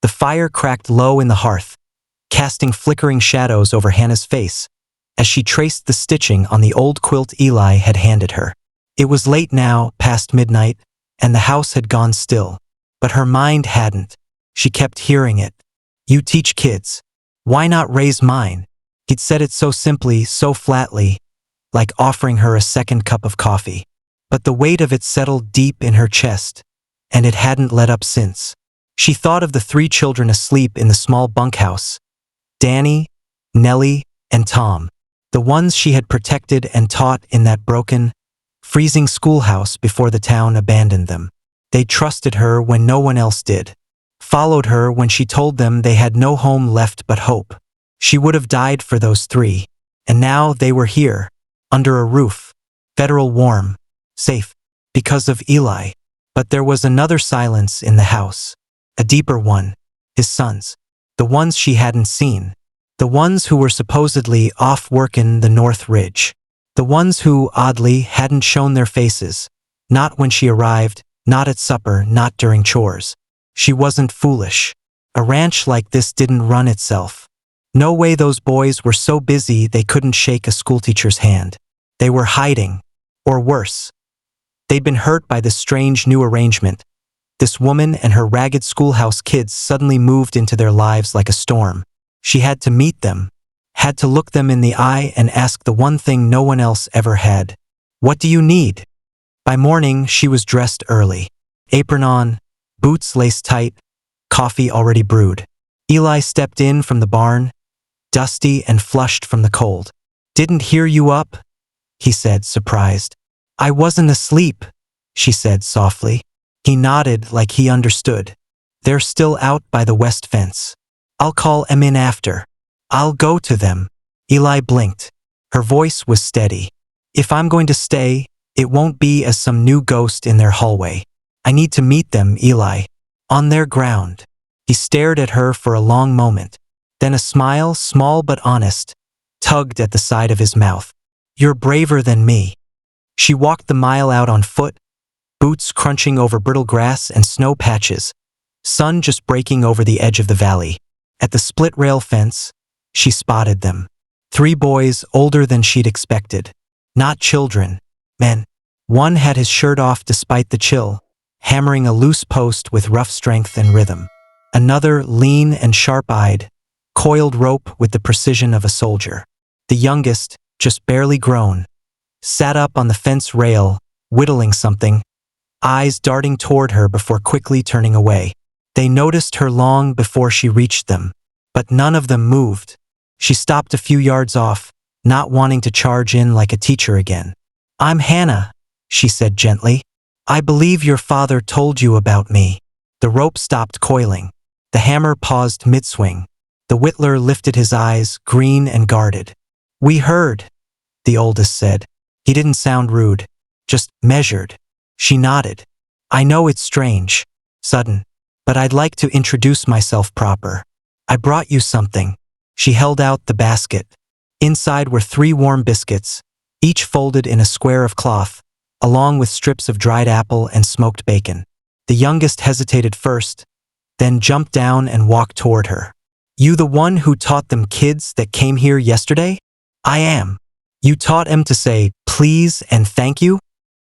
The fire cracked low in the hearth, casting flickering shadows over Hannah's face as she traced the stitching on the old quilt Eli had handed her. It was late now, past midnight, and the house had gone still. But her mind hadn't. She kept hearing it. "You teach kids. Why not raise mine?" He'd said it so simply, so flatly, like offering her a second cup of coffee. But the weight of it settled deep in her chest, and it hadn't let up since. She thought of the 3 children asleep in the small bunkhouse: Danny, Nellie, and Tom. The ones she had protected and taught in that broken, freezing schoolhouse before the town abandoned them. They trusted her when no one else did. Followed her when she told them they had no home left but hope. She would have died for those 3. And now they were here, under a roof, federal, warm, safe, because of Eli. But there was another silence in the house. A deeper one. His sons. The ones she hadn't seen. The ones who were supposedly off workin' the North Ridge. The ones who, oddly, hadn't shown their faces. Not when she arrived, not at supper, not during chores. She wasn't foolish. A ranch like this didn't run itself. No way those boys were so busy they couldn't shake a schoolteacher's hand. They were hiding. Or worse. They'd been hurt by this strange new arrangement. This woman and her ragged schoolhouse kids suddenly moved into their lives like a storm. She had to meet them, had to look them in the eye and ask the one thing no one else ever had. "What do you need?" By morning, she was dressed early. Apron on, boots laced tight, coffee already brewed. Eli stepped in from the barn, dusty and flushed from the cold. "Didn't hear you up?" he said, surprised. "I wasn't asleep," she said softly. He nodded like he understood. "They're still out by the west fence. I'll call 'em in after. I'll go to them." Eli blinked. Her voice was steady. "If I'm going to stay, it won't be as some new ghost in their hallway. I need to meet them, Eli. On their ground." He stared at her for a long moment. Then a smile, small but honest, tugged at the side of his mouth. "You're braver than me." She walked the mile out on foot, boots crunching over brittle grass and snow patches, sun just breaking over the edge of the valley. At the split rail fence, she spotted them. 3 boys older than she'd expected. Not children, men. One had his shirt off despite the chill, hammering a loose post with rough strength and rhythm. Another, lean and sharp-eyed, coiled rope with the precision of a soldier. The youngest, just barely grown, sat up on the fence rail, whittling something, eyes darting toward her before quickly turning away. They noticed her long before she reached them, but none of them moved. She stopped a few yards off, not wanting to charge in like a teacher again. "I'm Hannah," she said gently. "I believe your father told you about me." The rope stopped coiling. The hammer paused mid-swing. The whittler lifted his eyes, green and guarded. "We heard," the oldest said. He didn't sound rude, just measured. She nodded. "I know it's strange, sudden, but I'd like to introduce myself proper. I brought you something." She held out the basket. Inside were 3 warm biscuits, each folded in a square of cloth, along with strips of dried apple and smoked bacon. The youngest hesitated first, then jumped down and walked toward her. "You the one who taught them kids that came here yesterday?" "I am." "You taught 'em to say please and thank you?"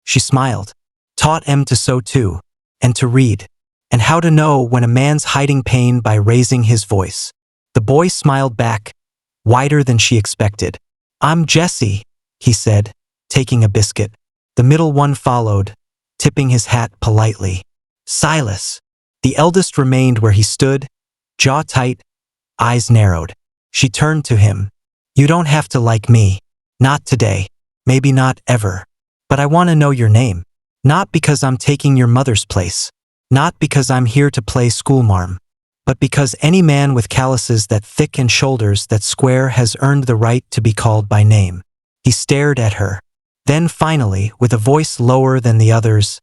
She smiled. "Taught 'em to sew too, and to read, and how to know when a man's hiding pain by raising his voice." The boy smiled back, wider than she expected. "I'm Jesse," he said, taking a biscuit. The middle one followed, tipping his hat politely. "Silas." The eldest remained where he stood, jaw tight, eyes narrowed. She turned to him. "You don't have to like me. Not today. Maybe not ever. But I want to know your name. Not because I'm taking your mother's place. Not because I'm here to play schoolmarm. But because any man with calluses that thick and shoulders that square has earned the right to be called by name." He stared at her. Then finally, with a voice lower than the others,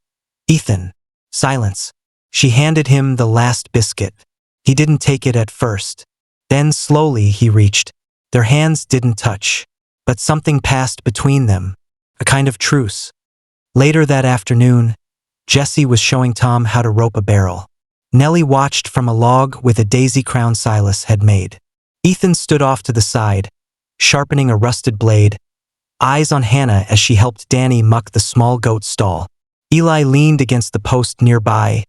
"Ethan." Silence. She handed him the last biscuit. He didn't take it at first. Then slowly he reached. Their hands didn't touch. But something passed between them. A kind of truce. Later that afternoon, Jesse was showing Tom how to rope a barrel. Nellie watched from a log with a daisy crown Silas had made. Ethan stood off to the side, sharpening a rusted blade, eyes on Hannah as she helped Danny muck the small goat stall. Eli leaned against the post nearby,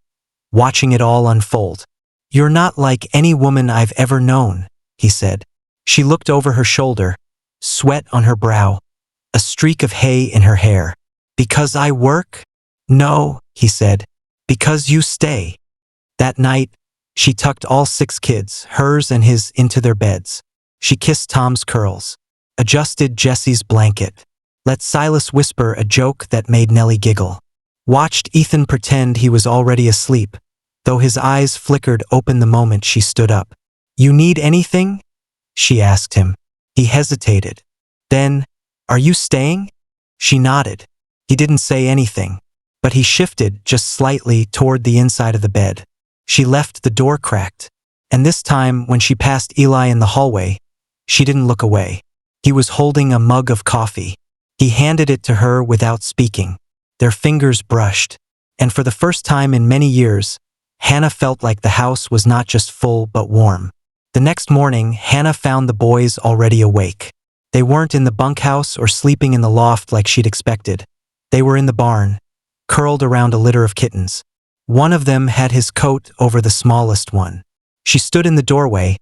watching it all unfold. "You're not like any woman I've ever known," he said. She looked over her shoulder, sweat on her brow, a streak of hay in her hair. "Because I work?" "No," he said. "Because you stay." That night, she tucked all 6 kids, hers and his, into their beds. She kissed Tom's curls, adjusted Jesse's blanket, let Silas whisper a joke that made Nellie giggle, watched Ethan pretend he was already asleep, though his eyes flickered open the moment she stood up. "You need anything?" she asked him. He hesitated. Then, "Are you staying?" She nodded. He didn't say anything, but he shifted just slightly toward the inside of the bed. She left the door cracked, and this time when she passed Eli in the hallway, she didn't look away. He was holding a mug of coffee. He handed it to her without speaking. Their fingers brushed, and for the first time in many years, Hannah felt like the house was not just full but warm. The next morning, Hannah found the boys already awake. They weren't in the bunkhouse or sleeping in the loft like she'd expected. They were in the barn, curled around a litter of kittens. One of them had his coat over the smallest one. She stood in the doorway,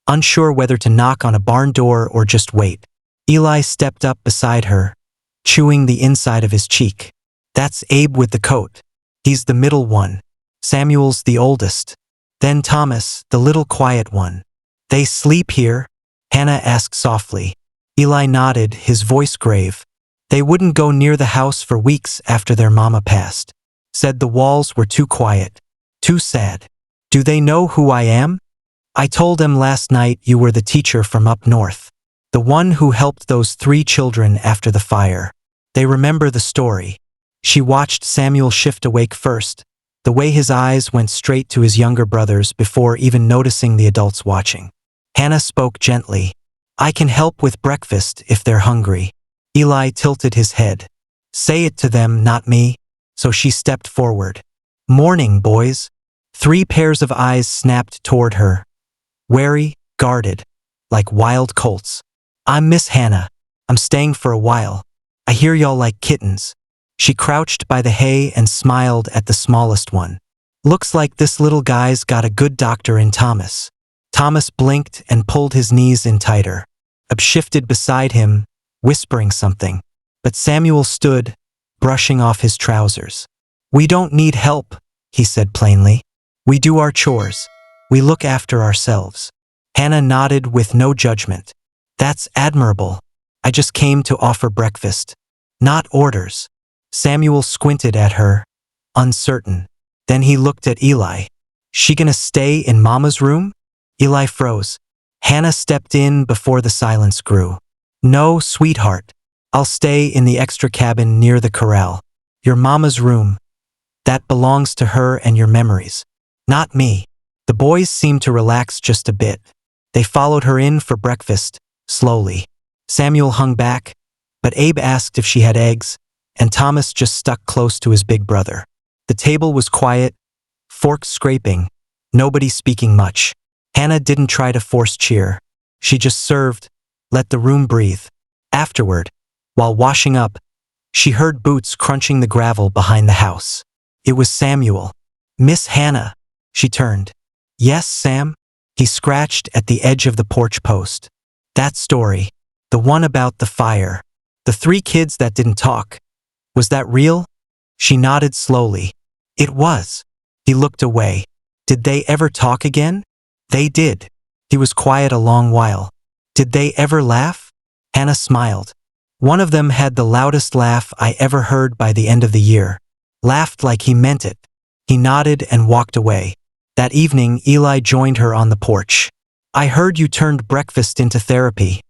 unsure whether to knock on a barn door or just wait. Eli stepped up beside her, chewing the inside of his cheek. "That's Abe with the coat. He's the middle one. Samuel's the oldest. Then Thomas, the little quiet one." "They sleep here?" Hannah asked softly. Eli nodded, his voice grave. "They wouldn't go near the house for weeks after their mama passed. Said the walls were too quiet, too sad." "Do they know who I am?" "I told them last night you were the teacher from up north. The one who helped those 3 children after the fire. They remember the story." She watched Samuel shift awake first, the way his eyes went straight to his younger brothers before even noticing the adults watching. Hannah spoke gently. "I can help with breakfast if they're hungry." Eli tilted his head. "Say it to them, not me." So she stepped forward. "Morning, boys." 3 pairs of eyes snapped toward her, wary, guarded, like wild colts. "I'm Miss Hannah. I'm staying for a while. I hear y'all like kittens." She crouched by the hay and smiled at the smallest one. "Looks like this little guy's got a good doctor in Thomas." Thomas blinked and pulled his knees in tighter. Ab shifted beside him, whispering something. But Samuel stood, brushing off his trousers. "We don't need help," he said plainly. "We do our chores. We look after ourselves." Hannah nodded with no judgment. "That's admirable. I just came to offer breakfast, not orders." Samuel squinted at her, uncertain. Then he looked at Eli. "She gonna stay in Mama's room?" Eli froze. Hannah stepped in before the silence grew. "No, sweetheart. I'll stay in the extra cabin near the corral. Your Mama's room. That belongs to her and your memories. Not me." The boys seemed to relax just a bit. They followed her in for breakfast, slowly. Samuel hung back, but Abe asked if she had eggs, and Thomas just stuck close to his big brother. The table was quiet, forks scraping, nobody speaking much. Hannah didn't try to force cheer. She just served, let the room breathe. Afterward, while washing up, she heard boots crunching the gravel behind the house. It was Samuel. "Miss Hannah." She turned. "Yes, Sam?" He scratched at the edge of the porch post. "That story. The one about the fire. The 3 kids that didn't talk. Was that real?" She nodded slowly. "It was." He looked away. "Did they ever talk again?" "They did." He was quiet a long while. "Did they ever laugh?" Hannah smiled. "One of them had the loudest laugh I ever heard by the end of the year. Laughed like he meant it." He nodded and walked away. That evening, Eli joined her on the porch. "I heard you turned breakfast into therapy,"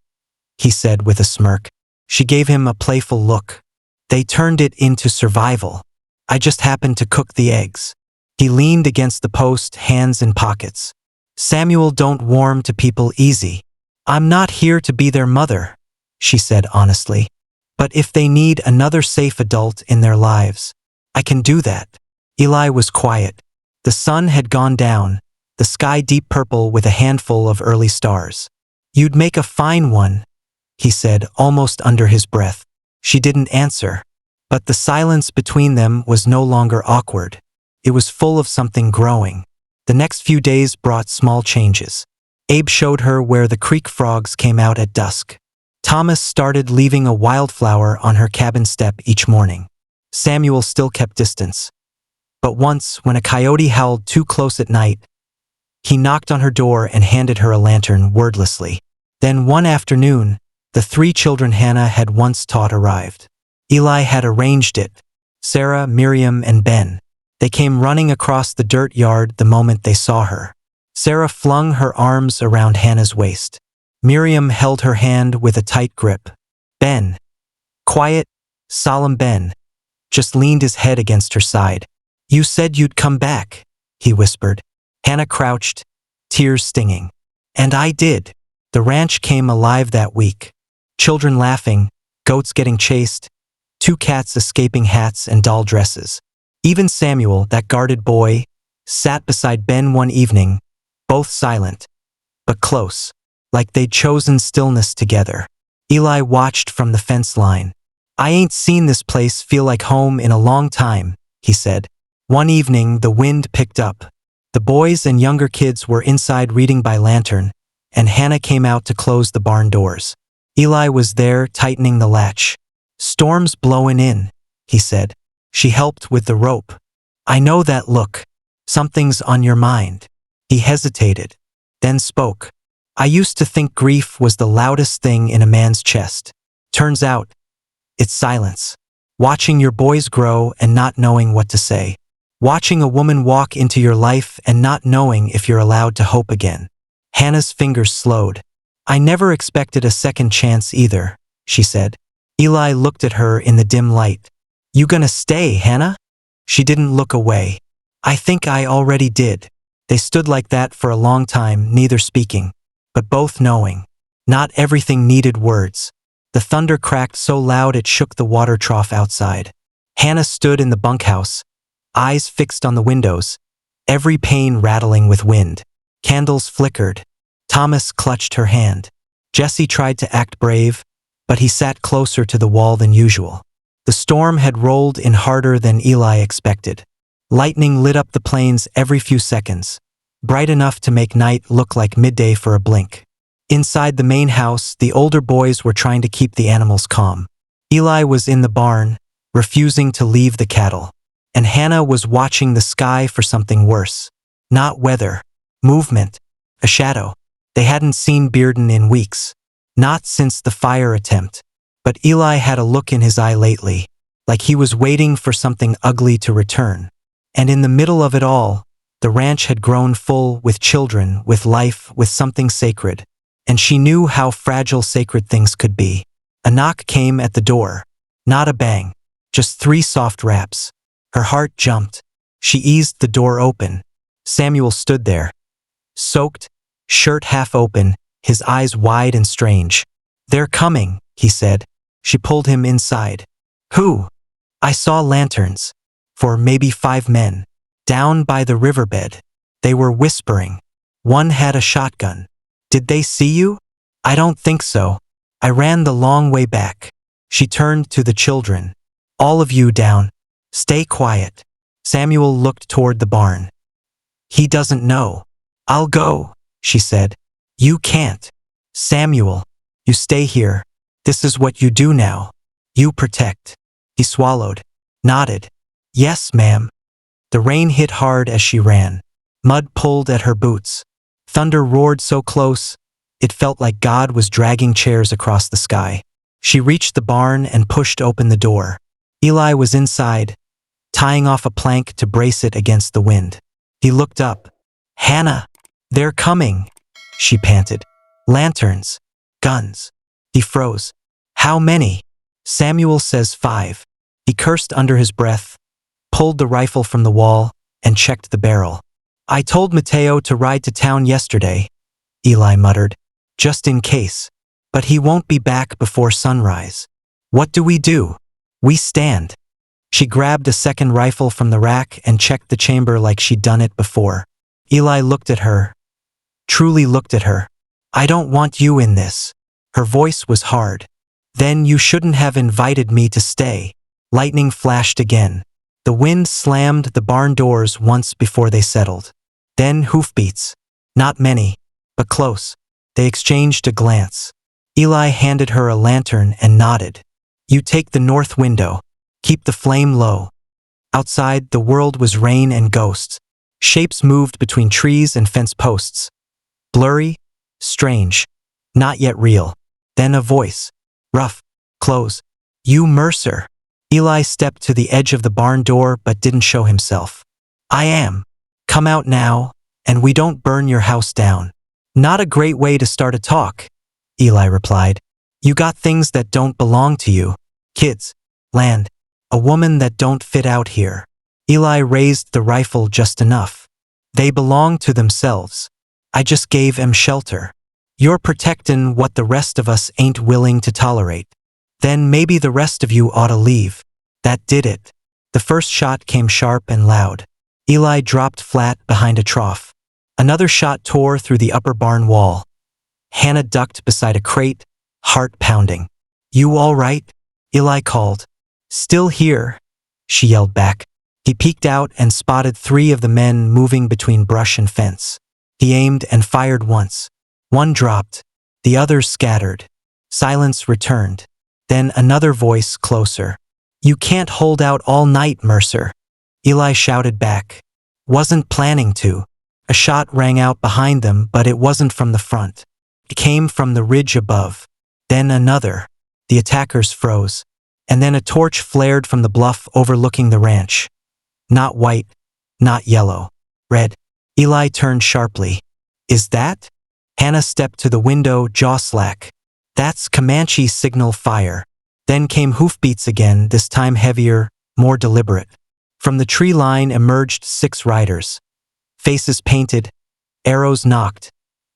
he said with a smirk. She gave him a playful look. "They turned it into survival. I just happened to cook the eggs." He leaned against the post, hands in pockets. "Samuel don't warm to people easy. I'm not here to be their mother," she said honestly. "But if they need another safe adult in their lives, I can do that." Eli was quiet. The sun had gone down, the sky deep purple with a handful of early stars. "You'd make a fine one," he said, almost under his breath. She didn't answer. But the silence between them was no longer awkward. It was full of something growing. The next few days brought small changes. Abe showed her where the creek frogs came out at dusk. Thomas started leaving a wildflower on her cabin step each morning. Samuel still kept distance. But once, when a coyote howled too close at night, he knocked on her door and handed her a lantern wordlessly. Then one afternoon, the 3 children Hannah had once taught arrived. Eli had arranged it. Sarah, Miriam, and Ben. They came running across the dirt yard the moment they saw her. Sarah flung her arms around Hannah's waist. Miriam held her hand with a tight grip. Ben, quiet, solemn Ben, just leaned his head against her side. "You said you'd come back," he whispered. Hannah crouched, tears stinging. "And I did." The ranch came alive that week. Children laughing, goats getting chased, 2 cats escaping hats and doll dresses. Even Samuel, that guarded boy, sat beside Ben one evening, both silent, but close, like they'd chosen stillness together. Eli watched from the fence line. "I ain't seen this place feel like home in a long time," he said. One evening, the wind picked up. The boys and younger kids were inside reading by lantern, and Hannah came out to close the barn doors. Eli was there, tightening the latch. "Storm's blowing in," he said. She helped with the rope. "I know that look. Something's on your mind." He hesitated, then spoke. "I used to think grief was the loudest thing in a man's chest. Turns out, it's silence. Watching your boys grow and not knowing what to say. Watching a woman walk into your life and not knowing if you're allowed to hope again." Hannah's fingers slowed. "I never expected a second chance either," she said. Eli looked at her in the dim light. "You gonna stay, Hannah?" She didn't look away. "I think I already did." They stood like that for a long time, neither speaking, but both knowing. Not everything needed words. The thunder cracked so loud it shook the water trough outside. Hannah stood in the bunkhouse, eyes fixed on the windows, every pane rattling with wind. Candles flickered. Thomas clutched her hand. Jesse tried to act brave, but he sat closer to the wall than usual. The storm had rolled in harder than Eli expected. Lightning lit up the plains every few seconds, bright enough to make night look like midday for a blink. Inside the main house, the older boys were trying to keep the animals calm. Eli was in the barn, refusing to leave the cattle. And Hannah was watching the sky for something worse. Not weather, movement, a shadow. They hadn't seen Bearden in weeks. Not since the fire attempt. But Eli had a look in his eye lately, like he was waiting for something ugly to return. And in the middle of it all, the ranch had grown full with children, with life, with something sacred. And she knew how fragile sacred things could be. A knock came at the door. Not a bang, just 3 soft raps. Her heart jumped. She eased the door open. Samuel stood there, soaked, shirt half open, his eyes wide and strange. "They're coming," he said. She pulled him inside. "Who?" "I saw lanterns. For maybe 5 men. Down by the riverbed. They were whispering. One had a shotgun." "Did they see you?" "I don't think so. I ran the long way back." She turned to the children. "All of you down. Stay quiet." Samuel looked toward the barn. "He doesn't know." "I'll go," she said. "You can't. Samuel, you stay here. This is what you do now. You protect." He swallowed, nodded. "Yes, ma'am." The rain hit hard as she ran. Mud pulled at her boots. Thunder roared so close, it felt like God was dragging chairs across the sky. She reached the barn and pushed open the door. Eli was inside, tying off a plank to brace it against the wind. He looked up. "Hannah, they're coming," she panted. "Lanterns, guns." He froze. "How many?" "Samuel says 5. He cursed under his breath, pulled the rifle from the wall, and checked the barrel. "I told Mateo to ride to town yesterday," Eli muttered, "just in case. But he won't be back before sunrise. What do? We stand." She grabbed a second rifle from the rack and checked the chamber like she'd done it before. Eli looked at her. Truly looked at her. I don't want you in this. Her voice was hard. Then you shouldn't have invited me to stay. Lightning flashed again. The wind slammed the barn doors once before they settled. Then hoofbeats. Not many, but close. They exchanged a glance. Eli handed her a lantern and nodded. You take the north window. Keep the flame low. Outside, the world was rain and ghosts. Shapes moved between trees and fence posts. Blurry, strange, not yet real. Then a voice. Rough. Close. You Mercer. Eli stepped to the edge of the barn door but didn't show himself. I am. Come out now, and we don't burn your house down. Not a great way to start a talk, Eli replied. You got things that don't belong to you. Kids, land, a woman that don't fit out here. Eli raised the rifle just enough. They belong to themselves. I just gave 'em shelter. You're protectin' what the rest of us ain't willing to tolerate. Then maybe the rest of you ought to leave. That did it. The first shot came sharp and loud. Eli dropped flat behind a trough. Another shot tore through the upper barn wall. Hannah ducked beside a crate, heart pounding. You all right? Eli called. Still here, she yelled back. He peeked out and spotted 3 of the men moving between brush and fence. He aimed and fired once. One dropped. The others scattered. Silence returned. Then another voice closer. You can't hold out all night, Mercer. Eli shouted back. Wasn't planning to. A shot rang out behind them, but it wasn't from the front. It came from the ridge above. Then another. The attackers froze. And then a torch flared from the bluff overlooking the ranch. Not white, not yellow. Red. Eli turned sharply. Is that? Hannah stepped to the window, jaw slack. That's Comanche signal fire. Then came hoofbeats again, this time heavier, more deliberate. From the tree line emerged 6 riders. Faces painted, arrows knocked,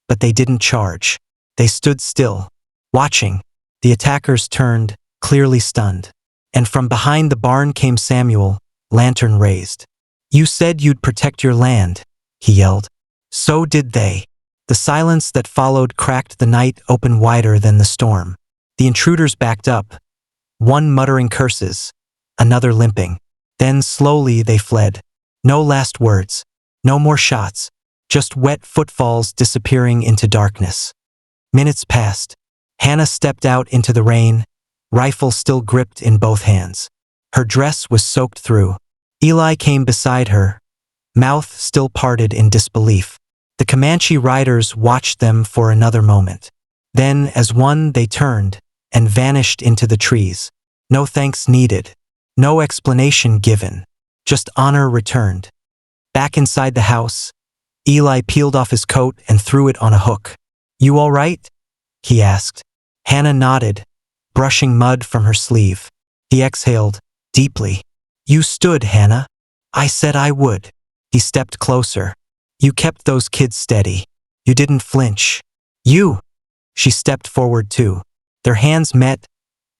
but they didn't charge. They stood still, watching. The attackers turned, clearly stunned. And from behind the barn came Samuel, lantern raised. You said you'd protect your land, he yelled. So did they. The silence that followed cracked the night open wider than the storm. The intruders backed up, one muttering curses, another limping. Then slowly they fled. No last words, no more shots, just wet footfalls disappearing into darkness. Minutes passed. Hannah stepped out into the rain, rifle still gripped in both hands. Her dress was soaked through. Eli came beside her, mouth still parted in disbelief. The Comanche riders watched them for another moment. Then, as one, they turned and vanished into the trees. No thanks needed. No explanation given. Just honor returned. Back inside the house, Eli peeled off his coat and threw it on a hook. You all right? He asked. Hannah nodded, brushing mud from her sleeve. He exhaled, deeply. You stood, Hannah. I said I would. He stepped closer. You kept those kids steady. You didn't flinch. You! She stepped forward too. Their hands met,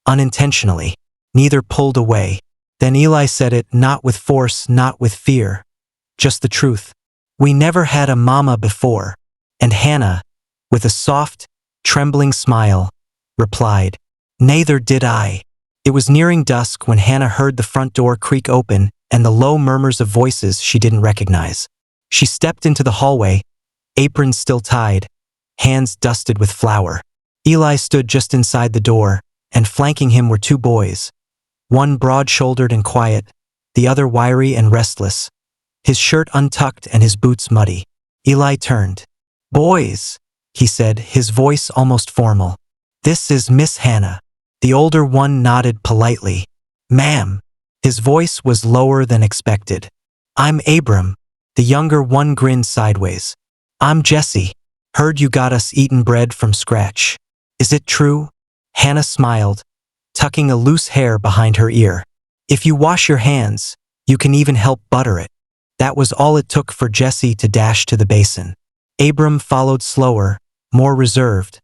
unintentionally. Neither pulled away. Then Eli said it, not with force, not with fear. Just the truth. We never had a mama before. And Hannah, with a soft, trembling smile, replied, Neither did I. It was nearing dusk when Hannah heard the front door creak open and the low murmurs of voices she didn't recognize. She stepped into the hallway, apron still tied, hands dusted with flour. Eli stood just inside the door, and flanking him were 2 boys. One broad-shouldered and quiet, the other wiry and restless, his shirt untucked and his boots muddy. Eli turned. Boys, he said, his voice almost formal. This is Miss Hannah. The older one nodded politely. Ma'am. His voice was lower than expected. I'm Abram. The younger one grinned sideways. I'm Jesse. Heard you got us eatin' bread from scratch. Is it true? Hannah smiled, tucking a loose hair behind her ear. If you wash your hands, you can even help butter it. That was all it took for Jesse to dash to the basin. Abram followed slower, more reserved,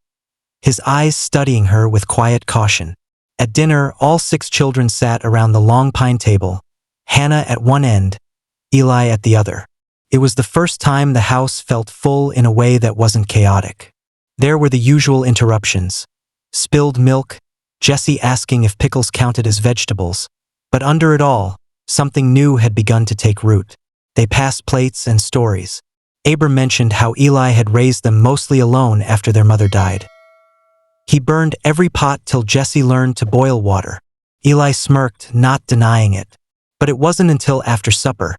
his eyes studying her with quiet caution. At dinner, all 6 children sat around the long pine table, Hannah at one end, Eli at the other. It was the first time the house felt full in a way that wasn't chaotic. There were the usual interruptions. Spilled milk, Jesse asking if pickles counted as vegetables. But under it all, something new had begun to take root. They passed plates and stories. Abram mentioned how Eli had raised them mostly alone after their mother died. He burned every pot till Jesse learned to boil water. Eli smirked, not denying it. But it wasn't until after supper,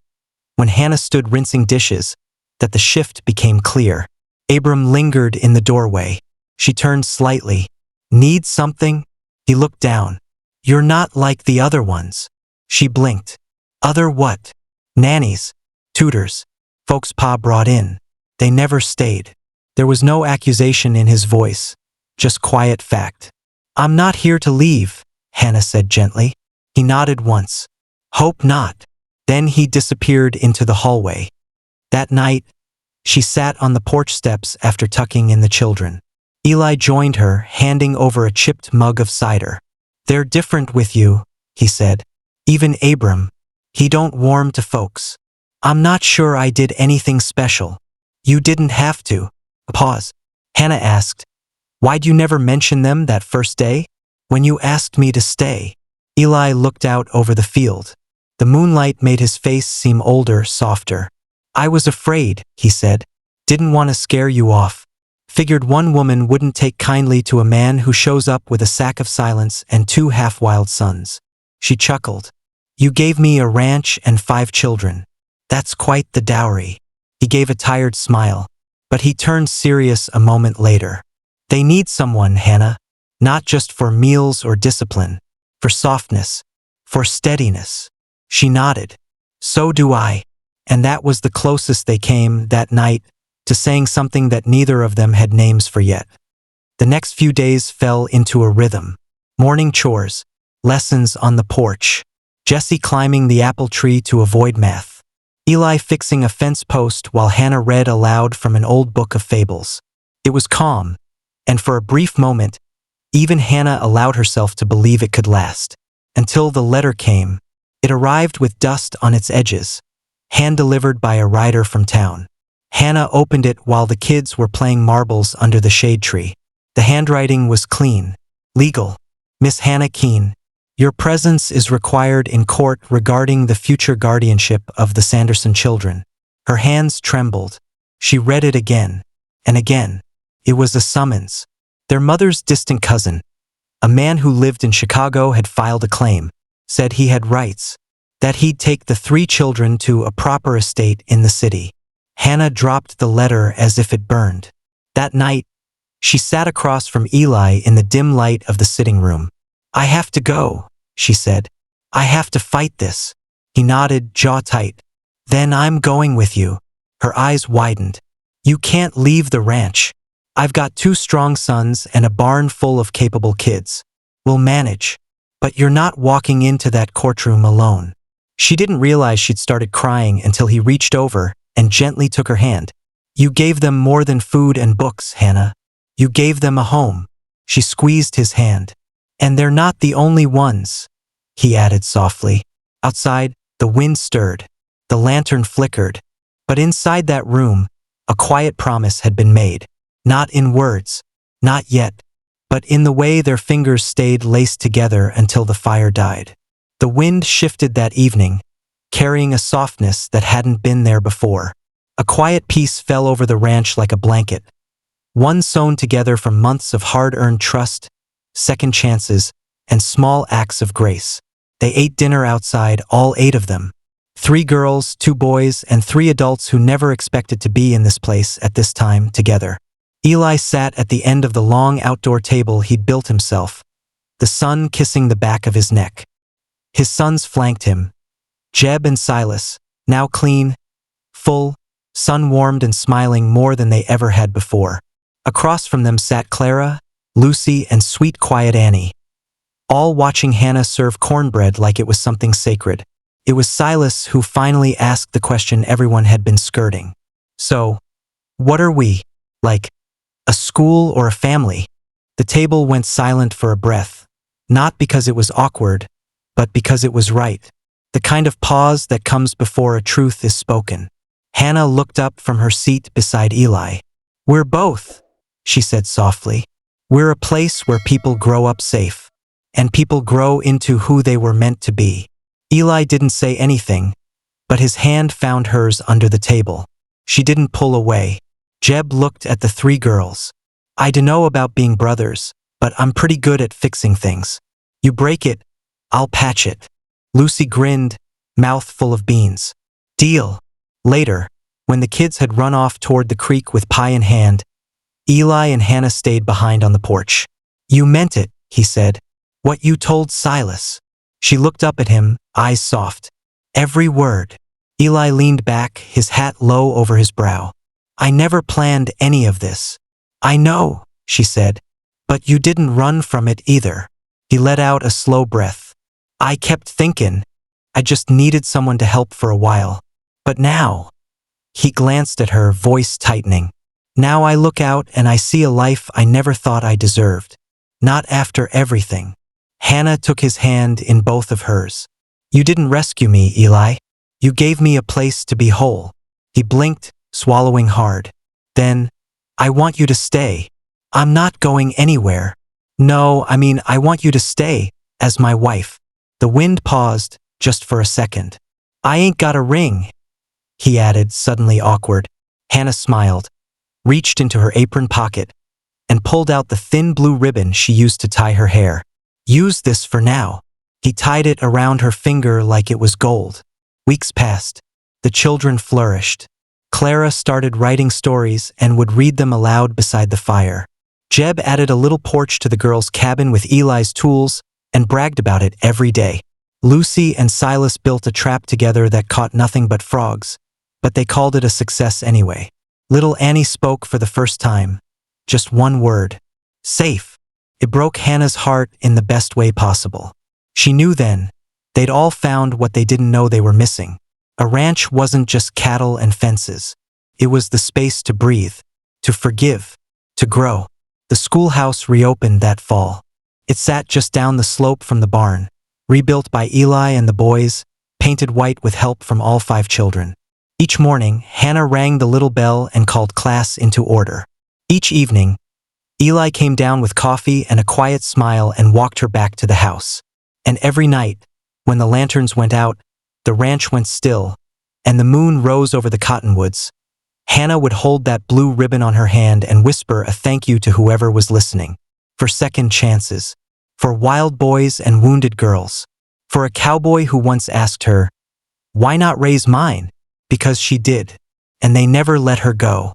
when Hannah stood rinsing dishes, that the shift became clear. Abram lingered in the doorway. She turned slightly. Need something? He looked down. You're not like the other ones. She blinked. Other what? Nannies, tutors, folks Pa brought in. They never stayed. There was no accusation in his voice, just quiet fact. I'm not here to leave, Hannah said gently. He nodded once. Hope not. Then he disappeared into the hallway. That night, she sat on the porch steps after tucking in the children. Eli joined her, handing over a chipped mug of cider. They're different with you, he said. Even Abram. He don't warm to folks. I'm not sure I did anything special. You didn't have to. A pause. Hannah asked, Why'd you never mention them that first day? When you asked me to stay. Eli looked out over the field. The moonlight made his face seem older, softer. I was afraid, he said. Didn't want to scare you off. Figured one woman wouldn't take kindly to a man who shows up with a sack of silence and 2 half-wild sons. She chuckled. You gave me a ranch and 5 children. That's quite the dowry. He gave a tired smile, but he turned serious a moment later. They need someone, Hannah. Not just for meals or discipline. For softness. For steadiness. She nodded. So do I. And that was the closest they came that night to saying something that neither of them had names for yet. The next few days fell into a rhythm. Morning chores. Lessons on the porch. Jesse climbing the apple tree to avoid math. Eli fixing a fence post while Hannah read aloud from an old book of fables. It was calm, and for a brief moment, even Hannah allowed herself to believe it could last. Until the letter came. It arrived with dust on its edges, hand-delivered by a rider from town. Hannah opened it while the kids were playing marbles under the shade tree. The handwriting was clean. Legal. Miss Hannah Keene, your presence is required in court regarding the future guardianship of the Sanderson children. Her hands trembled. She read it again and again. It was a summons. Their mother's distant cousin, a man who lived in Chicago, had filed a claim, said he had rights, that he'd take the 3 children to a proper estate in the city. Hannah dropped the letter as if it burned. That night, she sat across from Eli in the dim light of the sitting room. I have to go, she said. I have to fight this. He nodded, jaw tight. Then I'm going with you. Her eyes widened. You can't leave the ranch. I've got 2 strong sons and a barn full of capable kids. We'll manage. But you're not walking into that courtroom alone. She didn't realize she'd started crying until he reached over and gently took her hand. You gave them more than food and books, Hannah. You gave them a home. She squeezed his hand. And they're not the only ones, he added softly. Outside, the wind stirred. The lantern flickered. But inside that room, a quiet promise had been made. Not in words. Not yet. But in the way their fingers stayed laced together until the fire died. The wind shifted that evening, carrying a softness that hadn't been there before. A quiet peace fell over the ranch like a blanket, one sewn together from months of hard-earned trust, second chances, and small acts of grace. They ate dinner outside, all 8 of them. 3 girls, 2 boys, and 3 adults who never expected to be in this place at this time together. Eli sat at the end of the long outdoor table he'd built himself, the sun kissing the back of his neck. His sons flanked him. Jeb and Silas, now clean, full, sun-warmed and smiling more than they ever had before. Across from them sat Clara, Lucy, and sweet, quiet Annie, all watching Hannah serve cornbread like it was something sacred. It was Silas who finally asked the question everyone had been skirting. So, what are we? Like, a school or a family? The table went silent for a breath. Not because it was awkward, but because it was right. The kind of pause that comes before a truth is spoken. Hannah looked up from her seat beside Eli. "We're both," she said softly. "We're a place where people grow up safe. And people grow into who they were meant to be." Eli didn't say anything, but his hand found hers under the table. She didn't pull away. Jeb looked at the three girls. "I dunno about being brothers, but I'm pretty good at fixing things. You break it, I'll patch it." Lucy grinned, mouth full of beans. "Deal." Later, when the kids had run off toward the creek with pie in hand, Eli and Hannah stayed behind on the porch. "You meant it," he said. "What you told Silas." She looked up at him, eyes soft. "Every word." Eli leaned back, his hat low over his brow. "I never planned any of this." "I know," she said. "But you didn't run from it either." He let out a slow breath. "I kept thinking. I just needed someone to help for a while. But now," he glanced at her, voice tightening, "now I look out and I see a life I never thought I deserved. Not after everything." Hannah took his hand in both of hers. "You didn't rescue me, Eli. You gave me a place to be whole." He blinked, swallowing hard. "Then, I want you to stay." "I'm not going anywhere." "No, I mean, I want you to stay, as my wife." The wind paused, just for a second. "I ain't got a ring," he added, suddenly awkward. Hannah smiled, reached into her apron pocket, and pulled out the thin blue ribbon she used to tie her hair. "Use this for now." He tied it around her finger like it was gold. Weeks passed. The children flourished. Clara started writing stories and would read them aloud beside the fire. Jeb added a little porch to the girls' cabin with Eli's tools and bragged about it every day. Lucy and Silas built a trap together that caught nothing but frogs, but they called it a success anyway. Little Annie spoke for the first time. Just one word. "Safe." It broke Hannah's heart in the best way possible. She knew then, they'd all found what they didn't know they were missing. A ranch wasn't just cattle and fences. It was the space to breathe, to forgive, to grow. The schoolhouse reopened that fall. It sat just down the slope from the barn, rebuilt by Eli and the boys, painted white with help from all 5 children. Each morning, Hannah rang the little bell and called class into order. Each evening, Eli came down with coffee and a quiet smile and walked her back to the house. And every night, when the lanterns went out, the ranch went still, and the moon rose over the cottonwoods, Hannah would hold that blue ribbon on her hand and whisper a thank you to whoever was listening. For second chances. For wild boys and wounded girls. For a cowboy who once asked her, "Why not raise mine?" Because she did. And they never let her go.